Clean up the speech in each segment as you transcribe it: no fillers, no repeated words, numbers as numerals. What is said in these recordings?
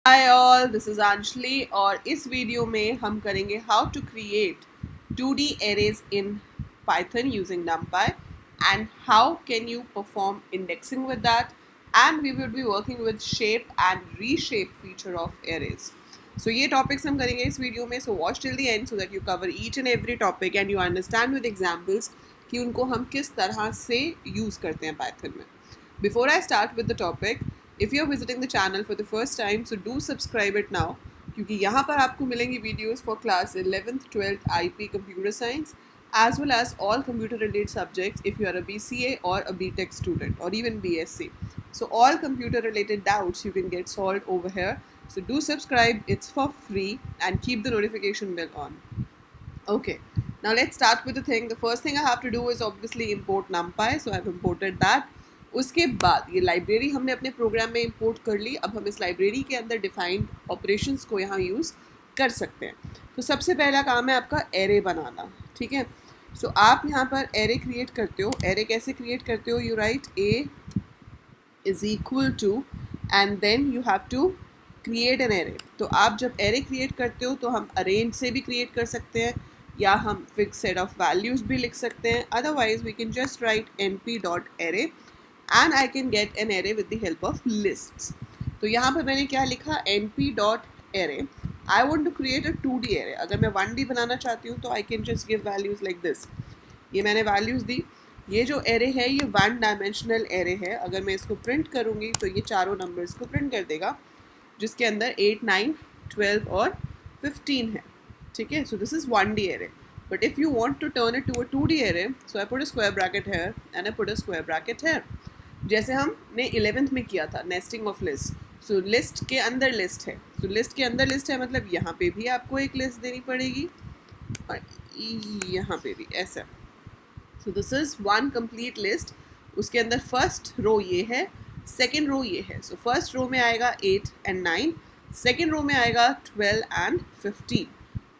Hi all, this is Anjali और इस video में हम करेंगे how to create 2D arrays in Python using numpy and how can you perform indexing with that, and we will be working with shape and reshape feature of arrays. So ये topics हम करेंगे इस video में, so watch till the end so that you cover each and every topic and you understand with examples कि उनको हम किस तरह से यूज़ करते हैं Python में. Before I start with the topic, if you are visiting the channel for the first time, so do subscribe it now क्योंकि यहाँ पर आपको मिलेंगी videos for class 11th 12th IP computer science as well as all computer related subjects if you are a BCA or a BTech student or even BSc. So all computer related doubts you can get solved over here. So do subscribe, it's for free, and keep the notification bell on. Okay, now let's start with the thing. The first thing I have to do is obviously import NumPy, so I've imported that. उसके बाद ये library हमने अपने programme में import कर ली. अब हम इस लाइब्रेरी के अंदर डिफाइंड ऑपरेशंस को यहाँ यूज़ कर सकते हैं. तो सबसे पहला काम है आपका एरे बनाना. ठीक है, सो आप यहाँ पर एरे क्रिएट करते हो. एरे कैसे क्रिएट करते हो? You write a is equal to and then you have to create an array. तो आप जब एरे क्रिएट करते हो तो हम अरेंज से भी क्रिएट कर सकते हैं या हम फिक्स सेट ऑफ वैल्यूज़ भी लिख सकते हैं. Otherwise we can just write np.array and I can get an array with the help of lists. तो यहाँ पर मैंने क्या लिखा? np.array. I want to create a 2D array. अगर मैं 1D बनाना चाहती हूँ तो I can just give values like this. ये मैंने values दी. ये जो array है ये 1 dimensional array है. अगर मैं इसको print करूँगी तो ये चारों numbers को print कर देगा जिसके अंदर 8, 9, 12 और 15 है. ठीक है, so this is 1D array. But if you want to turn it to a 2D array, so I put a square bracket here and I put a square bracket here. जैसे हमने 11th में किया था nesting of list. So list के अंदर list है. सो list के अंदर लिस्ट है मतलब यहाँ पे भी आपको एक लिस्ट देनी पड़ेगी और यहाँ पे भी ऐसा. So this is one complete list. उसके अंदर फर्स्ट रो ये है, सेकेंड रो ये है. सो फर्स्ट रो में आएगा 8 and 9, सेकेंड रो में आएगा 12 and 15.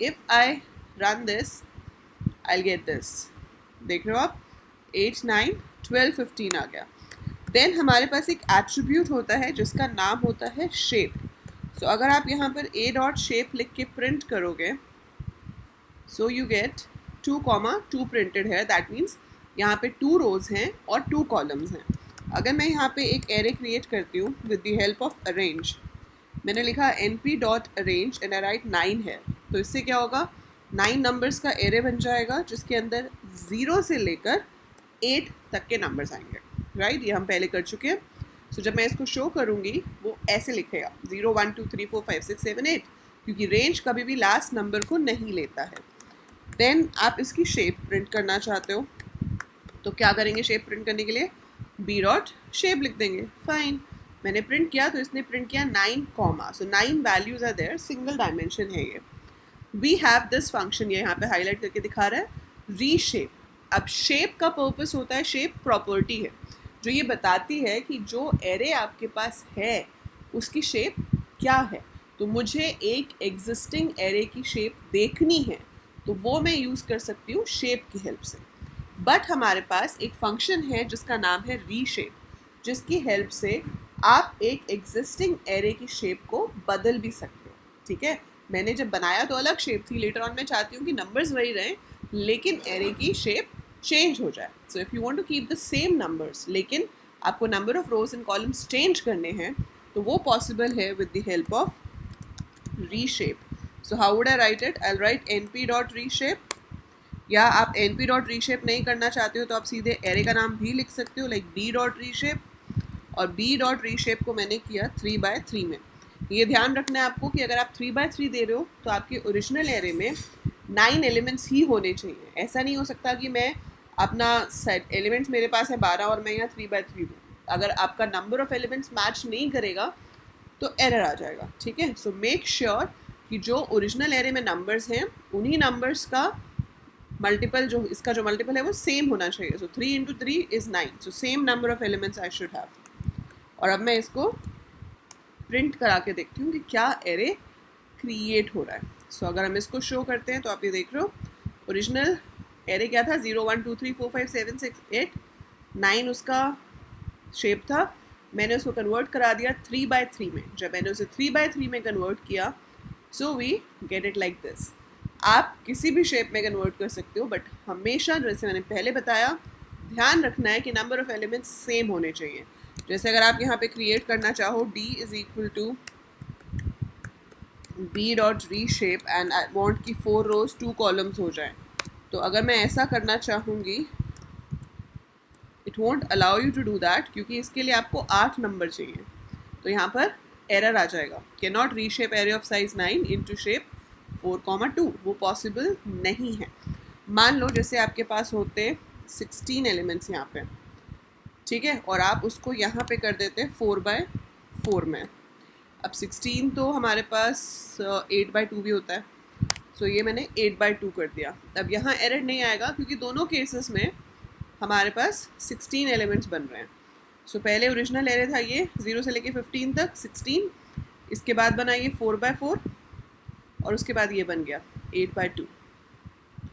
If I run this I get this. देख रहे हो आप, 8, 9, 12, 15 आ गया. देन हमारे पास एक एट्रीब्यूट होता है जिसका नाम होता है शेप. सो अगर आप यहाँ पर a डॉट शेप लिख के प्रिंट करोगे सो यू गेट 2, 2 प्रिंटेड है. दैट मीन्स यहाँ पे 2 रोज हैं और 2 कॉलम्स हैं. अगर मैं यहाँ पे एक एरे क्रिएट करती हूँ with the help of arrange, मैंने लिखा np.arrange एंड आई राइट 9 है. तो इससे क्या होगा? 9 नंबर्स का एरे बन जाएगा जिसके अंदर 0 से लेकर 8 तक के नंबर्स आएंगे. राइट, ये हम पहले कर चुके हैं. सो जब मैं इसको शो करूँगी वो ऐसे लिखेगा 0, 1, 2, 3, 4, 5, 6, 7, 8 क्योंकि रेंज कभी भी लास्ट नंबर को नहीं लेता है. देन आप इसकी शेप प्रिंट करना चाहते हो तो क्या करेंगे? शेप प्रिंट करने के लिए b डॉट शेप लिख देंगे. फाइन, मैंने प्रिंट किया तो इसने प्रिंट किया 9 comma. So 9 values are there, single dimension है ये. वी हैव दिस फंक्शन, ये यहाँ पे हाईलाइट करके दिखा रहा है, रीशेप. अब शेप का पर्पस होता है, शेप प्रॉपर्टी है जो ये बताती है कि जो एरे आपके पास है उसकी शेप क्या है. तो मुझे एक एग्जिस्टिंग एरे की शेप देखनी है तो वो मैं यूज़ कर सकती हूँ शेप की हेल्प से. बट हमारे पास एक फंक्शन है जिसका नाम है रीशेप, जिसकी हेल्प से आप एक एग्जिस्टिंग एरे की शेप को बदल भी सकते हो. ठीक है, मैंने जब बनाया तो अलग शेप थी, लेटर ऑन मैं चाहती हूँ कि नंबर्स वही रहें लेकिन एरे की शेप चेंज हो जाए. So if you want to keep the same numbers लेकिन आपको number of rows and columns change करने हैं तो वो पॉसिबल है with the help of reshape. So how would I write it? I write np.reshape. या आप np.reshape नहीं करना चाहते हो तो आप सीधे एरे का नाम भी लिख सकते हो लाइक b.reshape. और b.reshape को मैंने किया 3x3 में. ये ध्यान रखना है आपको कि अगर आप 3x3 दे रहे हो तो आपके ओरिजिनल एरे में 9 एलिमेंट्स ही होने चाहिए. ऐसा नहीं हो सकता कि मैं अपना सेट एलिमेंट्स मेरे पास है 12 और मैं यहाँ 3x3 दूँ. अगर आपका नंबर ऑफ एलिमेंट्स मैच नहीं करेगा तो एरर आ जाएगा. ठीक है, सो मेक श्योर कि जो ओरिजिनल एरे में नंबर्स हैं उन्हीं नंबर्स का मल्टीपल, जो इसका जो मल्टीपल है वो सेम होना चाहिए. सो 3 into 3 is 9. So same number of elements I should have. और अब मैं इसको प्रिंट करा के देखती हूँ कि क्या एरे क्रिएट हो रहा है. सो अगर हम इसको शो करते हैं तो आप ये देख रहे हो ओरिजिनल एरे क्या था? 0, 1, 2, 3, 4, 5, 7, 6, 8, 9 उसका शेप था. मैंने उसको कन्वर्ट करा दिया 3/3 में। जब मैंने उसे 3/3 में कन्वर्ट किया, so we get it like this. आप किसी भी शेप में कन्वर्ट कर सकते हो, बट हमेशा जैसे मैंने पहले बताया, ध्यान रखना है कि नंबर ऑफ एलिमेंट्स सेम होने चाहिए। जैसे अगर आप यहाँ पे क्रिएट करना चाहो d is equal to b dot reshape and I want कि 4 रोज 2 कॉलम्स हो जाए, तो अगर मैं ऐसा करना चाहूँगी, it won't allow you to do that, क्योंकि इसके लिए आपको 8 नंबर चाहिए। तो यहाँ पर एरर आ जाएगा, can not reshape array of size 9 into shape 4,2, वो पॉसिबल नहीं है। मान लो जैसे आपके पास होते 16 एलिमेंट्स यहाँ पे, ठीक है, और आप उसको यहाँ पे कर देते 4/4 में। अब 16 तो हमारे पास 8/2 भी होता है, सो ये मैंने 8/2 कर दिया। अब यहाँ एरर नहीं आएगा क्योंकि दोनों केसेस में हमारे पास 16 एलिमेंट्स बन रहे हैं। सो पहले ओरिजिनल एरे था ये 0 से लेके 15 तक 16, इसके बाद बना ये 4/4 और उसके बाद ये बन गया 8/2।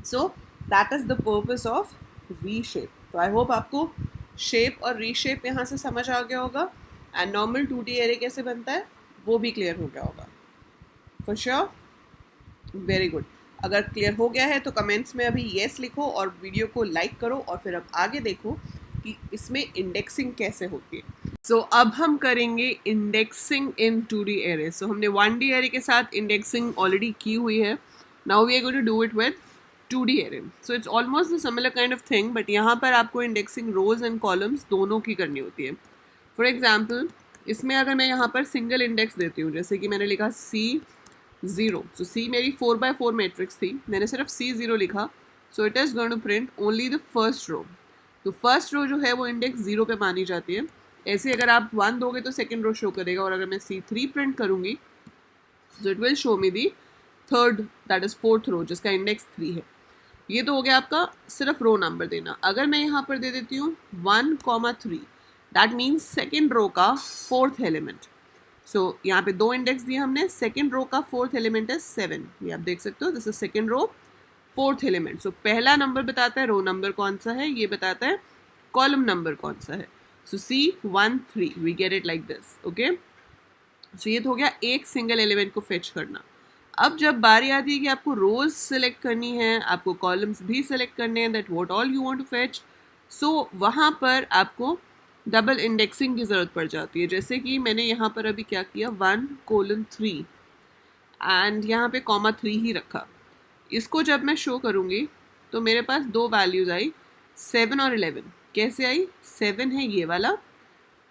So that is the purpose of V shape. तो आई होप आपको शेप और री शेप यहाँ से समझ आ गया होगा, एंड नॉर्मल 2D एरे कैसे बनता है वो भी क्लियर हो गया होगा। For sure, very good. अगर क्लियर हो गया है तो कमेंट्स में अभी येस लिखो और वीडियो को लाइक करो, और फिर अब आगे देखो कि इसमें इंडेक्सिंग कैसे होती है। सो अब हम करेंगे इंडेक्सिंग इन 2D एरे। सो हमने 1D एरे के साथ इंडेक्सिंग ऑलरेडी की हुई है, now we are going to do it with 2D array. So it's almost the similar kind of thing, but यहाँ पर आपको इंडेक्सिंग रोज एंड कॉलम्स दोनों की करनी होती है। फॉर एग्जाम्पल, इसमें अगर मैं यहाँ पर सिंगल इंडेक्स देती हूँ, जैसे कि मैंने लिखा C0, सो C मेरी 4/4 मैट्रिक्स थी, मैंने सिर्फ C0 लिखा, so it is going to print only the first row. तो फर्स्ट रो जो है वो इंडेक्स 0 पे मानी जाती है। ऐसे अगर आप 1 दोगे तो सेकेंड रो शो करेगा, और अगर मैं C3 प्रिंट करूँगी so it will show me the third, that is fourth row जिसका इंडेक्स 3 है। ये तो हो गया आपका सिर्फ रो नंबर देना। अगर मैं यहाँ पर दे देती हूँ 1,3, दैट मीन्स सेकेंड रो का फोर्थ एलिमेंट। सो यहाँ पे 2 इंडेक्स दिए हमने, सेकेंड रो का फोर्थ एलिमेंट है 7, ये आप देख सकते हो, this is second row fourth element. So पहला नंबर बताता है रो नंबर कौन सा है, ये बताता है कॉलम नंबर कौन सा है। So C13, we get it like this, okay. So ये तो हो गया एक सिंगल एलिमेंट को फेच करना। अब जब बारी आती है कि आपको रोज सेलेक्ट करनी है, आपको कॉलम्स भी सेलेक्ट करने हैं, that what all you want to fetch, so वहाँ पर आपको डबल इंडेक्सिंग की ज़रूरत पड़ जाती है। जैसे कि मैंने यहाँ पर अभी क्या किया, 1:3 एंड यहाँ पे ,3 ही रखा। इसको जब मैं शो करूँगी तो मेरे पास 2 वैल्यूज़ आई, 7 और 11। कैसे आई, 7 है ये वाला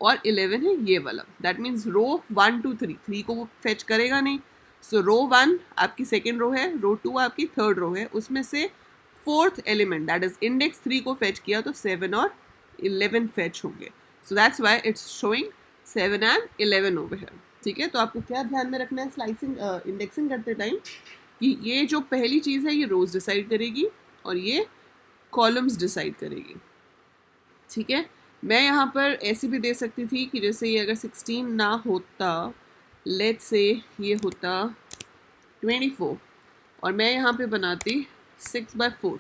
और 11 है ये वाला। दैट मीन्स रो 1 2 3 को वो फेच करेगा नहीं। सो रो 1 आपकी सेकेंड रो है, रो 2 आपकी थर्ड रो है, उसमें से fourth element that is index 3 को फेच किया तो 7 और 11 फेच होंगे। So that's why it's showing 7 and 11 over here. ठीक है, तो आपको क्या ध्यान में रखना है स्लाइसिंग इंडेक्सिंग करते टाइम, कि ये जो पहली चीज़ है ये रोज डिसाइड करेगी और ये कॉलम्स डिसाइड करेगी। ठीक है, मैं यहाँ पर ऐसे भी दे सकती थी कि जैसे ये अगर 16 ना होता, लेट्स से ये होता 24 और मैं यहाँ पे बनाती 6/4।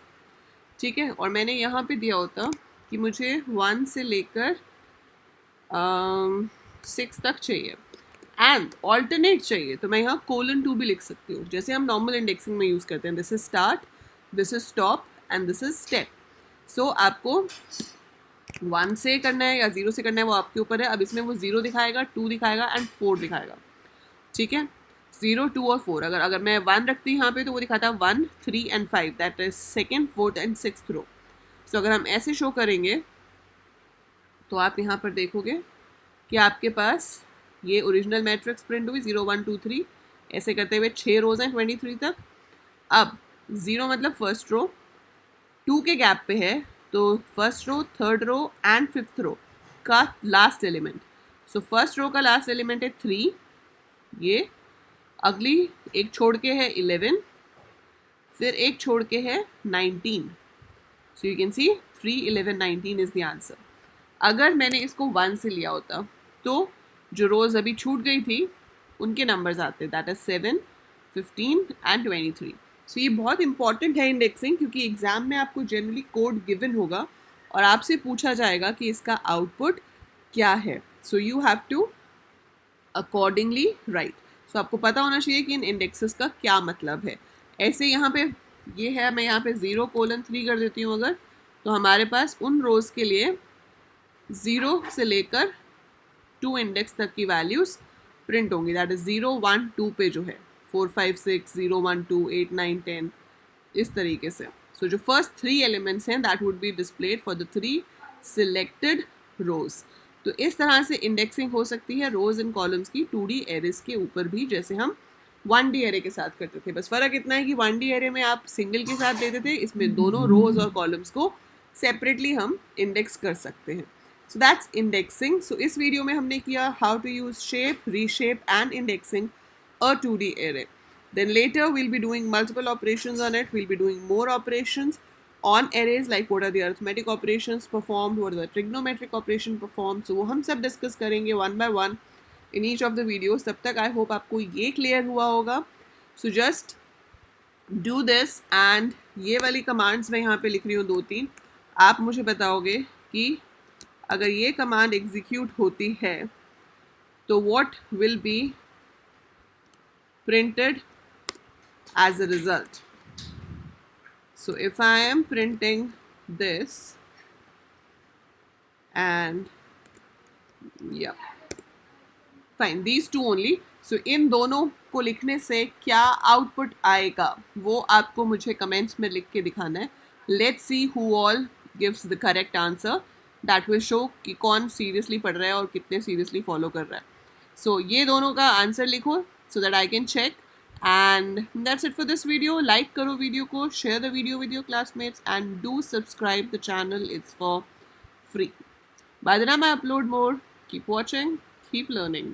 ठीक है, और मैंने यहाँ पे दिया होता कि मुझे 1 से लेकर 6 तक चाहिए एंड ऑल्टरनेट चाहिए, तो मैं यहाँ :2 भी लिख सकती हूँ, जैसे हम नॉर्मल इंडेक्सिंग में यूज़ करते हैं। This is start, this is stop and this is step. So आपको 1 से करना है या 0 से करना है वो आपके ऊपर है। अब इसमें वो 0 दिखाएगा, 2 दिखाएगा एंड 4 दिखाएगा। ठीक है, 0 2 और 4। अगर मैं 1 रखती यहाँ पे तो वो दिखाता है 1 3 and 5, that is second, fourth and sixth row. So अगर हम ऐसे शो करेंगे तो आप यहाँ पर देखोगे कि आपके पास ये ओरिजिनल मैट्रिक्स प्रिंट हुई 0 1 2 3, ऐसे करते हुए 6 रोज हैं 23 तक। अब 0 मतलब फर्स्ट रो, 2 के गैप पे है तो first row, third row and fifth row का last element. So first row का लास्ट एलिमेंट है 3, ये अगली एक छोड़ के है 11, फिर एक छोड़ के है 19। So you can see 3 11 19 is the answer. अगर मैंने इसको 1 से लिया होता तो जो रोज अभी छूट गई थी उनके नंबर्स आते, दैट इज 7 15 एंड 23। सो ये बहुत इंपॉर्टेंट है इंडेक्सिंग, क्योंकि एग्जाम में आपको जनरली कोड गिवन होगा और आपसे पूछा जाएगा कि इसका आउटपुट क्या है। So you have to accordingly write. So आपको पता होना चाहिए कि इन इंडेक्सेस का क्या मतलब है. ऐसे यहाँ पे ये है, मैं यहाँ पे 0:3 कर देती हूँ अगर, तो हमारे पास उन रोज के लिए 0 से लेकर 2 इंडेक्स तक की वैल्यूज प्रिंट होंगी. दैट इज 0, 1, 2 पे जो है 4, 5, 6, 0, 1, 2, 8, 9, 10 इस तरीके से. सो जो फर्स्ट 3 एलिमेंट्स हैं that would be displayed for the 3 selected rows. तो इस तरह से इंडेक्सिंग हो सकती है रोज एंड कॉलम्स की 2D एरेज के ऊपर भी, जैसे हम 1D एरे के साथ करते थे. बस फर्क इतना है कि 1D एरे में आप सिंगल के साथ देते थे, इसमें दोनों रोज और कॉलम्स को सेपरेटली हम इंडेक्स कर सकते हैं. So that's indexing. So इस वीडियो में हमने किया how to use shape, reshape and indexing a 2D array. Then later we'll be doing multiple operations on it. We'll be doing more operations on arrays, like what are the arithmetic operations performed, what are the trigonometric operation performed. So वो हम सब discuss करेंगे one by one in each of the videos. तब तक I hope आपको ये clear हुआ होगा. So just do this and ये वाली commands मैं यहाँ पे लिख रही हूँ 2-3. आप मुझे बताओगे कि अगर ये कमांड एग्जीक्यूट होती है तो what will be printed as a result. So if I am printing this and या fine these two only. So इन दोनों को लिखने से क्या आउटपुट आएगा वो आपको मुझे कमेंट्स में लिख के दिखाना है. Let's see who all gives the correct answer. That will show कि कौन सीरियसली पढ़ रहा है और कितने सीरियसली फॉलो कर रहा है. सो ये दोनों का आंसर लिखो so that I can check. And that's it for this video. Like करो वीडियो को, share the video with your classmates and do subscribe the channel. It's for free. By the time I upload more, keep watching, keep learning.